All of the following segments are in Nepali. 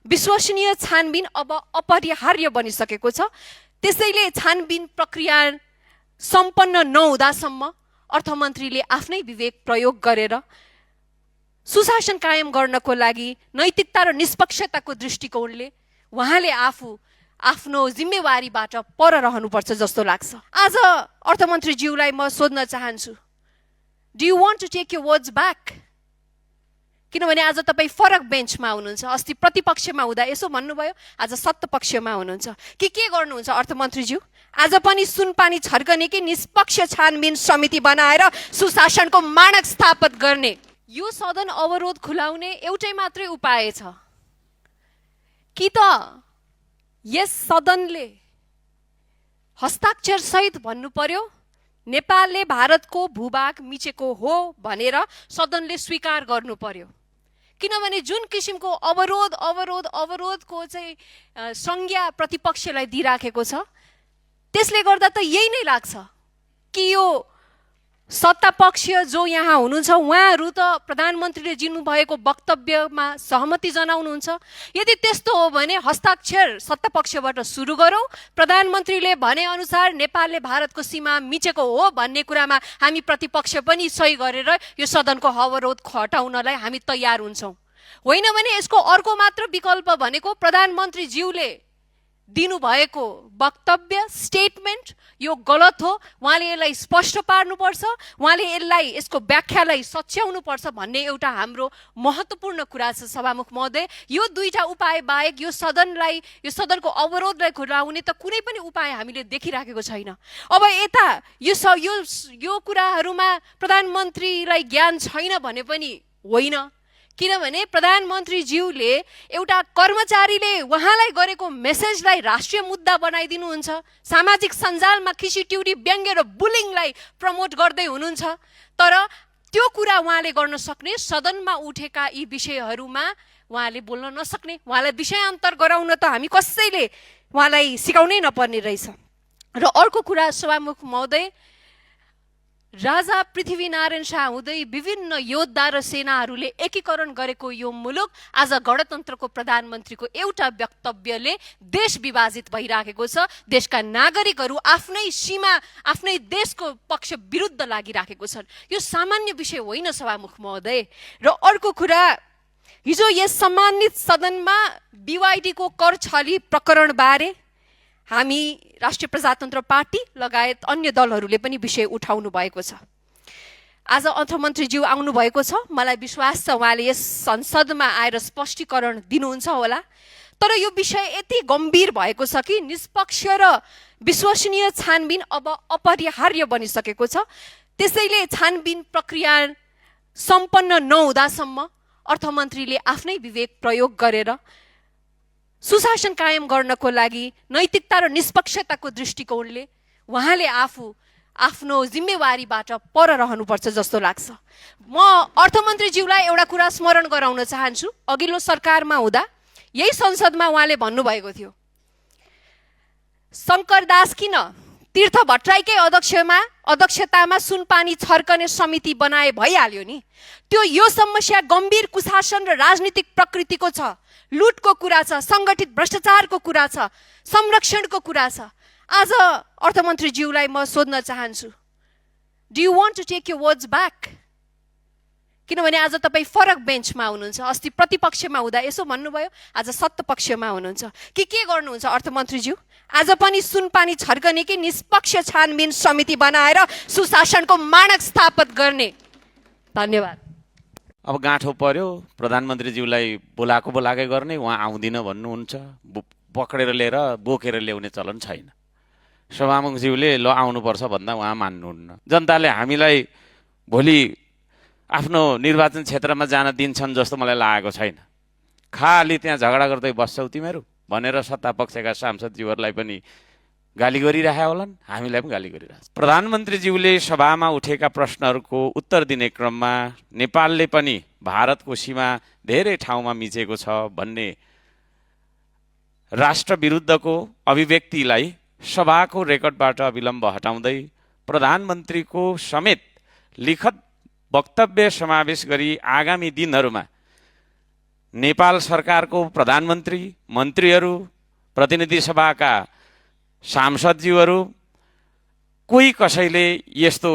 विश्वसनीय छानबिन अब अपरिहार्य बनिसकेको छ। त्यसैले छानबिन प्रक्रिया सम्पन्न नहुँदासम्म अर्थमन्त्रीले आफ्नै विवेक प्रयोग गरेर सुशासन कायम गर्नको लागि नैतिकता र निष्पक्षताको दृष्टिकोणले उहाँले आफ्नो जिम्मेवारीबाट पर रहनुपर्छ जस्तो लाग्छ। आज अर्थमन्त्रीज्यूलाई म सोध्न चाहन्छु, do you want to take your words back? किनभने आज तपाईँ फरक बेन्चमा हुनुहुन्छ। अस्ति प्रतिपक्षमा हुँदा यसो भन्नुभयो, आज सत्तापक्षमा हुनुहुन्छ। के गर्नुहुन्छ अर्थमन्त्रीज्यू? आज पनि सुनपानी छर्कने कि निष्पक्ष छानबिन समिति बनाएर सुशासनको मानक स्थापित गर्ने? यो सदन अवरोध खुलाउने एउटै मात्रै उपाय छ कि त यस सदनले हस्ताक्षर सहित भन्नु पर्यो नेपालले भारतको भूभाग मिचेको हो भनेर सदनले स्वीकार गर्नु पर्यो। किनभने जुन किसिमको अवरोधको चाहिँ संज्ञा प्रतिपक्षलाई दिइराखेको छ, त्यसले गर्दा त यही नै लाग्छ कि यो सत्तापक्ष जो यहाँ हुनुहुन्छ उहाँहरू त प्रधानमन्त्रीले दिनुभएको वक्तव्यमा सहमति जनाउनुहुन्छ। यदि त्यस्तो हो भने हस्ताक्षर सत्तापक्षबाट सुरु गरौँ। प्रधानमन्त्रीले भने अनुसार नेपालले भारतको सीमा मिचेको हो भन्ने कुरामा हामी प्रतिपक्ष पनि सही गरेर यो सदनको अवरोध हटाउनलाई हामी तयार हुन्छौँ। होइन भने यसको अर्को मात्र विकल्प भनेको प्रधानमन्त्रीज्यूले दिनुभएको वक्तव्य स्टेटमेन्ट यो गलत हो, उहाँले यसलाई स्पष्ट पार्नुपर्छ, उहाँले यसको व्याख्यालाई सच्याउनुपर्छ भन्ने एउटा हाम्रो महत्त्वपूर्ण कुरा छ। सभामुख महोदय, यो दुईटा उपाय बाहेक यो सदनको अवरोधलाई खुलाउने त कुनै पनि उपाय हामीले देखिराखेको छैन। अब यता यो कुराहरूमा प्रधानमन्त्रीलाई ज्ञान छैन भने पनि होइन, किनभने प्रधानमन्त्रीज्यूले एउटा कर्मचारीले उहाँलाई गरेको मेसेजलाई राष्ट्रिय मुद्दा बनाइदिनुहुन्छ। सामाजिक सञ्जालमा खिसीट्युरी व्यङ्ग्य र बुलिङलाई प्रमोट गर्दै हुनुहुन्छ। तर त्यो कुरा उहाँले गर्न सक्ने, सदनमा उठेका यी विषयहरूमा उहाँले बोल्न नसक्ने, उहाँलाई विषयान्तर गराउन त हामी कसैले उहाँलाई सिकाउनै नपर्ने रहेछ। र अर्को कुरा सभामुख महोदय, राजा पृथ्वीनारायण शाह हुँदै विभिन्न योद्धा र सेनाहरूले एकीकरण गरेको यो मुलुक आज गणतन्त्रको प्रधानमन्त्रीको एउटा वक्तव्यले देश विभाजित भइराखेको छ। देशका नागरिकहरू आफ्नै सीमा आफ्नै देशको पक्ष विरुद्ध लागिराखेको छन्। यो सामान्य विषय होइन सभामुख महोदय। र अर्को कुरा, हिजो यस सम्मानित सदनमा BYD को कर छली प्रकरण बारे हामी राष्ट्रिय प्रजातन्त्र पार्टी लगायत अन्य दलहरूले पनि विषय उठाउनु भएको छ। आज अर्थमन्त्रीज्यू आउनु भएको छ, मलाई विश्वास छ उहाँले यस संसदमा आएर स्पष्टीकरण दिनुहुन्छ होला। तर यो विषय यति गम्भीर भएको छ कि निष्पक्ष र विश्वसनीय छानबिन अब अपरिहार्य बनिसकेको छ। त्यसैले छानबिन प्रक्रिया सम्पन्न नहुँदासम्म अर्थमन्त्रीले आफ्नै विवेक प्रयोग गरेर सुशासन कायम गर्नको लागि नैतिकता र निष्पक्षताको दृष्टिकोणले उहाँले आफ्नो जिम्मेवारीबाट पर रहनुपर्छ जस्तो लाग्छ। म अर्थमन्त्रीज्यूलाई एउटा कुरा स्मरण गराउन चाहन्छु। अघिल्लो सरकारमा हुँदा यही संसदमा उहाँले भन्नुभएको थियो, शङ्करदास किन तीर्थ भट्टराईकै अध्यक्षतामा सुनपानी छर्कने समिति बनाए भइहाल्यो नि। यो समस्या गम्भीर कुशासन र राजनीतिक प्रकृतिको छ, लुटको कुरा छ, सङ्गठित भ्रष्टाचारको कुरा छ, संरक्षणको कुरा छ। आज अर्थमन्त्रीज्यूलाई म सोध्न चाहन्छु, do you want to take your words back? किनभने आज तपाईँ फरक बेन्चमा हुनुहुन्छ। अस्ति प्रतिपक्षमा हुँदा यसो भन्नुभयो, आज सत्तापक्षमा हुनुहुन्छ। के गर्नुहुन्छ अर्थमन्त्रीज्यू? आज पनि सुनपानी छर्कने कि निष्पक्ष छानबिन समिति बनाएर सुशासनको मानक स्थापित गर्ने? धन्यवाद। अब गाँठो पर्यो, प्रधानमन्त्रीज्यूलाई बोलाएकै गर्ने, उहाँ आउँदिन भन्नुहुन्छ। पक्रेर लिएर बोकेर ल्याउने चलन छैन। सभामुखज्यूले ल आउनुपर्छ भन्दा उहाँ मान्नुहुन्न। जनताले हामीलाई भोलि आफ्नो निर्वाचन क्षेत्रमा जान दिन्छन् जस्तो मलाई लागेको छैन। खाली त्यहाँ झगडा गर्दै बस्छौ तिमीहरू भनेर सत्तापक्षका सांसदज्यूहरूलाई पनि गाली गरिरहेका होलान्, हामीलाई पनि गाली गरिरहेछ। प्रधानमन्त्रीज्यूले सभामा उठेका प्रश्नहरूको उत्तर दिने क्रममा नेपालले पनि भारतको सीमा धेरै ठाउँमा मिचेको छ भन्ने राष्ट्र विरुद्धको अभिव्यक्तिलाई सभाको रेकर्डबाट अविलम्ब हटाउँदै प्रधानमन्त्रीको समेत लिखित वक्तव्य समावेश गरी आगामी दिनहरूमा नेपाल सरकारको प्रधानमन्त्री, मन्त्रीहरू, प्रतिनिधि सभाका सांसदज्यूहरू कोही कसैले यस्तो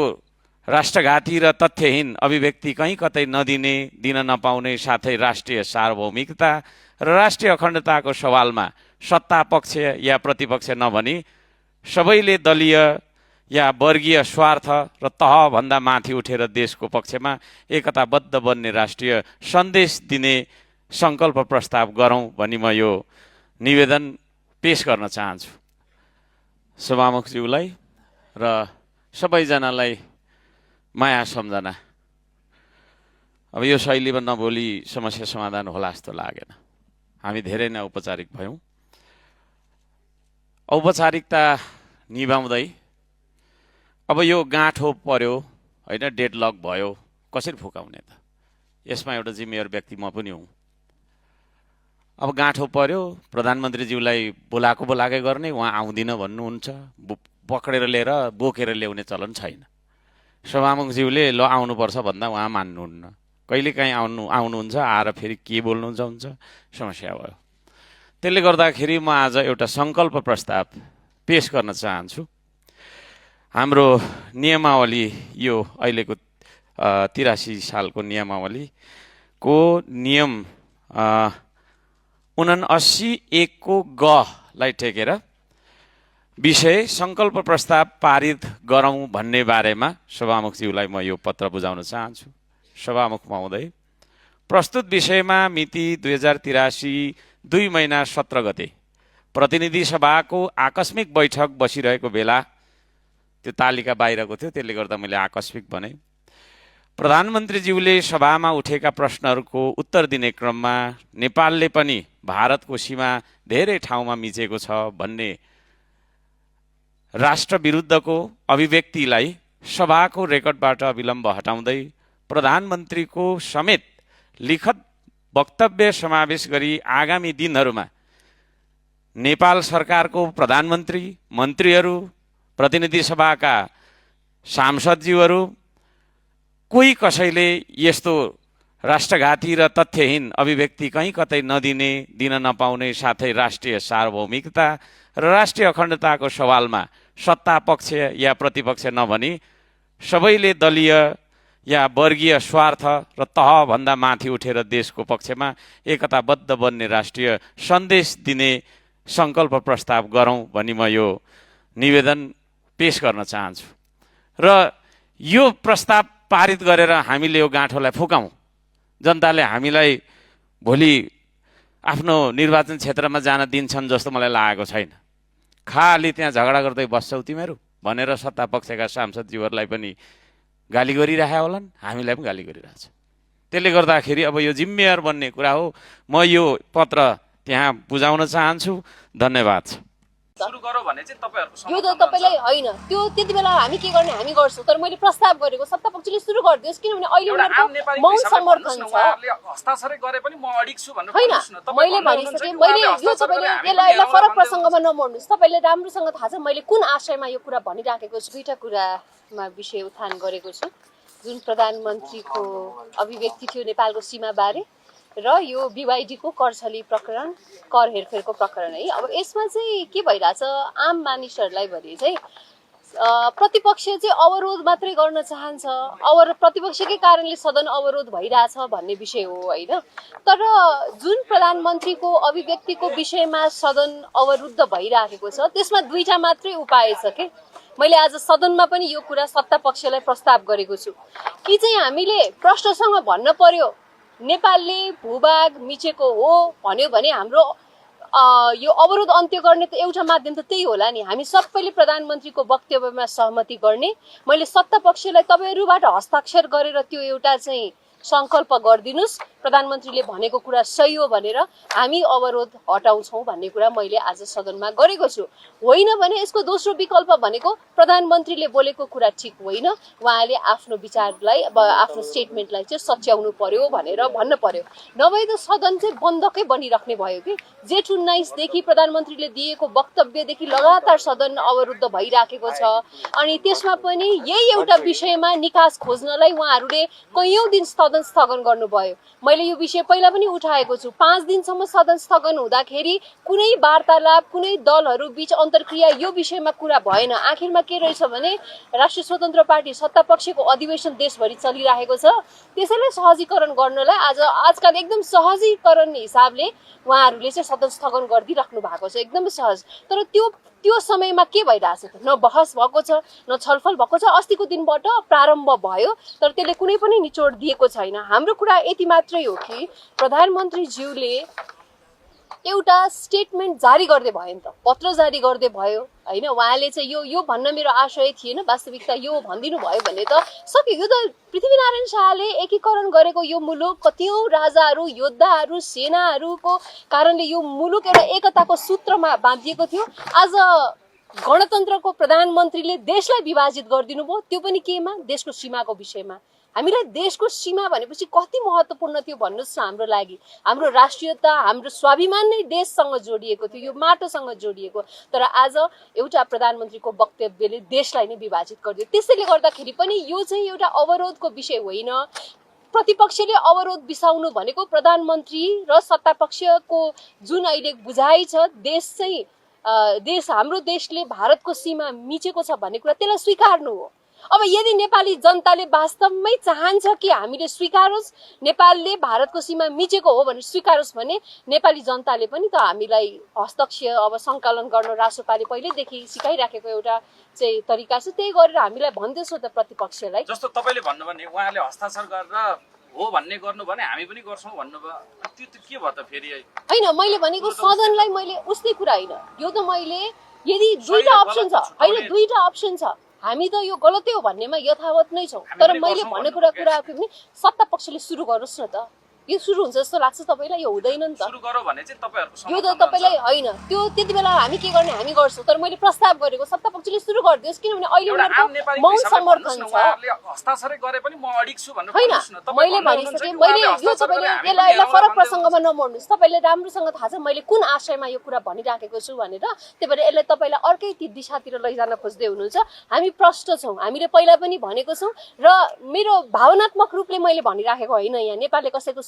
राष्ट्रघाती र तथ्यहीन अभिव्यक्ति कहीँ कतै नदिने, दिन नपाउने, साथै राष्ट्रिय सार्वभौमिकता र राष्ट्रिय अखण्डताको सवालमा सत्ता पक्ष या प्रतिपक्ष नभनी सबैले दलीय या वर्गीय स्वार्थ र तहभन्दा माथि उठेर देशको पक्षमा एकताबद्ध बन्ने राष्ट्रिय सन्देश दिने सङ्कल्प प्रस्ताव गरौँ भनी म यो निवेदन पेश गर्न चाहन्छु। सभामुखज्यूलाई र सबैजनालाई माया सम्झना। अब यो शैलीमा नबोली समस्या समाधान होला जस्तो लागेन। हामी धेरै नै औपचारिक भयौँ। औपचारिकता निभाउँदै अब यो गाँठो पर्यो होइन, डेडलक भयो, कसरी फुकाउने त? यसमा एउटा जिम्मेवार व्यक्ति म पनि हुँ। अब गाँठो पर्यो, प्रधानमन्त्रीज्यूलाई बोलाएकै गर्ने, उहाँ आउँदिन भन्नुहुन्छ, पक्रेर लिएर बोकेर ल्याउने चलन छैन। सभामुखज्यूले ल आउनुपर्छ भन्दा उहाँ मान्नुहुन्न। कहिलेकाहीँ आउनुहुन्छ, आएर फेरि के बोल्नुहुन्छ हुन्छ, समस्या भयो। त्यसले गर्दाखेरि म आज एउटा सङ्कल्प प्रस्ताव पेश गर्न चाहन्छु। हाम्रो नियमावली, यो अहिलेको 83 सालको नियमावलीको नियम 79(1) को ग लाई टेकेर विषय सङ्कल्प प्रस्ताव पारित गरौँ भन्ने बारेमा सभामुखज्यूलाई म यो पत्र बुझाउन चाहन्छु। सभामुख महोदय, प्रस्तुत विषयमा मिति 2083 2 महिना 17 गते प्रतिनिधि सभाको आकस्मिक बैठक बसिरहेको बेला, त्यो तालिका बाहिरको थियो, त्यसले गर्दा मैले आकस्मिक भने, प्रधानमन्त्रीज्यूले सभामा उठेका प्रश्नहरूको उत्तर दिने क्रममा नेपालले पनि भारतको सीमा धेरै ठाउँमा मिचेको छ भन्ने राष्ट्रविरुद्धको अभिव्यक्तिलाई सभाको रेकर्डबाट अविलम्ब हटाउँदै प्रधानमन्त्रीको समेत लिखित वक्तव्य समावेश गरी आगामी दिनहरूमा नेपाल सरकारको प्रधानमन्त्री, मन्त्रीहरू, प्रतिनिधि सभाका सांसदज्यूहरू कोही कसैले यस्तो राष्ट्रघाती र तथ्यहीन अभिव्यक्ति कहीँ कतै नदिने, दिन नपाउने, साथै राष्ट्रिय सार्वभौमिकता र राष्ट्रिय अखण्डताको सवालमा सत्ता पक्ष या प्रतिपक्ष नभनी सबैले दलीय या वर्गीय स्वार्थ र तहभन्दा माथि उठेर देशको पक्षमा एकताबद्ध बन्ने राष्ट्रिय सन्देश दिने सङ्कल्प प्रस्ताव गरौँ भनी म यो निवेदन पेश गर्न चाहन्छु। र यो प्रस्ताव पारित गरेर हामीले यो गाँठोलाई फुकाउँ। जनताले हामीलाई भोलि आफ्नो निर्वाचन क्षेत्रमा जान दिन्छन् जस्तो मलाई लागेको छैन। खाली त्यहाँ झगडा गर्दै बस्छौ तिमीहरू भनेर सत्ता पक्षका सांसदज्यूहरूलाई पनि गाली गरिरहेका होलान्, हामीलाई पनि गाली गरिरहेछ। त्यसले गर्दाखेरि अब यो जिम्मेवार बन्ने कुरा हो। म यो पत्र त्यहाँ बुझाउन चाहन्छु। धन्यवाद। सुरु गरौ भने चाहिँ तपाईहरुको यो त तपाईलाई हैन, त्यो त्यति बेला हामी के गर्ने, हामी गर्छौं। तर मैले प्रस्ताव गरेको सत्ता पक्षले सुरु गरिदियोस्, किनभने अहिले उनीहरुको मौन समर्थन छ। हस्ताक्षरै गरे पनि म अडिक छु भन्नु हैन, मैले भनिसके। मैले यो तपाईले यसलाई फरक प्रसंगमा नमोड्नुस्। तपाईले राम्रोसँग थाहा छ मैले कुन आशयमा यो कुरा भनिराखेको छु। दुईटा कुरामा विषय उत्थान गरेको छु। जुन प्रधानमन्त्रीको अभिव्यक्ति थियो नेपालको सीमा बारे र यो बीवाईडीको कर छली प्रकरण, कर हेरफेरको प्रकरण है। अब यसमा चाहिँ के भइरहेछ, आम मानिसहरूलाई भने चाहिँ प्रतिपक्ष चाहिँ अवरोध मात्रै गर्न चाहन्छ, प्रतिपक्षकै कारणले सदन अवरोध भइरहेछ भन्ने विषय हो होइन। तर जुन प्रधानमन्त्रीको अभिव्यक्तिको विषयमा सदन अवरुद्ध भइराखेको छ त्यसमा दुईटा मात्रै उपाय छ के। मैले आज सदनमा पनि यो कुरा सत्ता पक्षलाई प्रस्ताव गरेको छु कि चाहिँ हामीले प्रश्नसँग भन्न पर्यो नेपालले भूभाग मिचेको हो भन्यो भने हाम्रो यो अवरोध अन्त्य गर्ने त एउटा माध्यम त त्यही होला नि। हामी सबैले प्रधानमन्त्रीको वक्तव्यमा सहमति गर्ने। मैले सत्ता पक्षलाई तपाईहरुबाट हस्ताक्षर गरेर त्यो एउटा चाहिँ संकल्प गर्दिनुस्, प्रधानमन्त्रीले भनेको कुरा सही हो भनेर हामी अवरोध हटाउँछौं भन्ने कुरा मैले आज सदनमा गरेको छु। होइन भने यसको दोस्रो विकल्प भनेको प्रधानमन्त्रीले बोलेको कुरा ठिक होइन, उहाँले आफ्नो विचारलाई आफ्नो स्टेटमेन्टलाई चाहिँ सच्याउनु पर्यो भनेर भन्न पर्यो। नभए त सदन चाहिँ बन्दकै बनिराख्ने भयो कि। जेठ 19 देखि प्रधानमन्त्रीले दिएको वक्तव्यदेखि लगातार सदन अवरुद्ध भइराखेको छ। अनि त्यसमा पनि यही एउटा विषयमा निकास खोज्नलाई उहाँहरूले कैयौं दिन सदन स्थगन गर्नुभयो। मैले यो विषय पहिला पनि उठाएको छु। 5 दिनसम्म सदन स्थगन हुँदाखेरि कुनै वार्तालाप, कुनै दलहरू बीच अन्तर्क्रिया यो विषयमा कुरा भएन। आखिरमा के रहेछ भने राष्ट्रिय स्वतन्त्र पार्टी सत्तापक्षको अधिवेशन देशभरि चलिरहेको छ। त्यसैलाई सहजीकरण गर्नलाई आजकल एकदम सहजीकरण हिसाबले उहाँहरूले चाहिँ सदन स्थगन गरिदिइराख्नु भएको छ, एकदमै सहज। तर त्यो समयमा के भइरहेछ त? न बहस भएको छ, न छलफल भएको छ। अस्तिको दिनबाट प्रारम्भ भयो तर त्यसले कुनै पनि निचोड दिएको छैन। हाम्रो कुरा यति मात्रै हो कि प्रधानमन्त्रीज्यूले एउटा स्टेटमेन्ट जारी गर्दै भयो नि त, पत्र जारी गर्दै भयो हैन। उहाँले चाहिँ यो भन्न मेरो आशय थिएन, वास्तविकता यो भनिदिनु भयो भने त सक्यो। यो त पृथ्वीनारायण शाहले एकीकरण गरेको यो मुलुक कतियौं राजाहरू, योद्धाहरू, सेनाहरूको कारणले यो मुलुक एउटा एकताको सूत्रमा बाँधिएको थियो। आज गणतन्त्रको प्रधानमन्त्रीले देशलाई विभाजित गरिदिनु भयो, त्यो पनि केमा? देशको सीमाको विषयमा। हामीलाई देशको सीमा भनेपछि कति महत्त्वपूर्ण थियो भन्नुहोस् न हाम्रो लागि। हाम्रो राष्ट्रियता, हाम्रो स्वाभिमान नै देशसँग जोडिएको थियो, यो माटोसँग जोडिएको। तर आज एउटा प्रधानमन्त्रीको वक्तव्यले देशलाई नै विभाजित गरिदियो। त्यसैले गर्दाखेरि पनि यो चाहिँ एउटा अवरोधको विषय होइन। प्रतिपक्षले अवरोध बिसाउनु भनेको प्रधानमन्त्री र सत्तापक्षको जुन अहिले बुझाइ छ, हाम्रो देशले भारतको सीमा मिचेको छ भन्ने कुरा, त्यसलाई स्वीकार्नु हो। अब यदि नेपाली जनताले वास्तवमै चाहन्छ कि हामीले स्वीकारोस्, नेपालले भारतको सीमा मिचेको हो भनेर स्वीकारोस् भने नेपाली जनताले पनि त हामीलाई हस्तक्षेप अब सङ्कलन गर्न रासोपाले पहिल्यैदेखि सिकाइराखेको एउटा चाहिँ तरिका छ। त्यही गरेर हामीलाई भन्दैछ त प्रतिपक्षलाई। जस्तो तपाईँले भन्नुभयो नि उहाँले हस्ताक्षर गरेर हो भन्ने गर्नु भने हामी पनि गर्छौँ भन्नुभयो, त्यो के भयो त फेरि? होइन, मैले भनेको सदनलाई मैले उस्तै कुरा होइन। यो त मैले यदि दुईटा अप्सन छ, होइन दुईटा अप्सन छ, हामी त यो गलतै हो भन्नेमा यथावत नै छौँ। तर मैले भनेको कुरा पनि सत्तापक्षले सुरु गरोस् न त। यो सुरु हुन्छ जस्तो लाग्छ तपाईँलाई? यो हुँदैन नि त। सुरु गरौ भने चाहिँ तपाईहरुको यो त तपाईँलाई होइन, त्यो त्यति बेला हामी के गर्ने, हामी गर्छौँ। तर मैले प्रस्ताव गरेको सत्तापक्षले सुरु गरिदियोस्, किनभने अहिले उनीहरूको मौन समर्थन छ। हस्ताक्षरै गरे पनि म अडिक छु भन्नु होइन, मैले भनिसकेँ। मैले यो तपाईँले यसलाई फरक प्रसङ्गमा नमोड्नुहोस्। तपाईँले राम्रोसँग थाहा छ मैले कुन आशयमा यो कुरा भनिराखेको छु भनेर। त्यही भएर यसलाई तपाईँलाई अर्कै दिशातिर लैजान खोज्दै हुनुहुन्छ। हामी प्रष्ट छौँ, हामीले पहिला पनि भनेको छौँ र मेरो भावनात्मक रूपले मैले भनिराखेको होइन। यहाँ नेपालले कसैको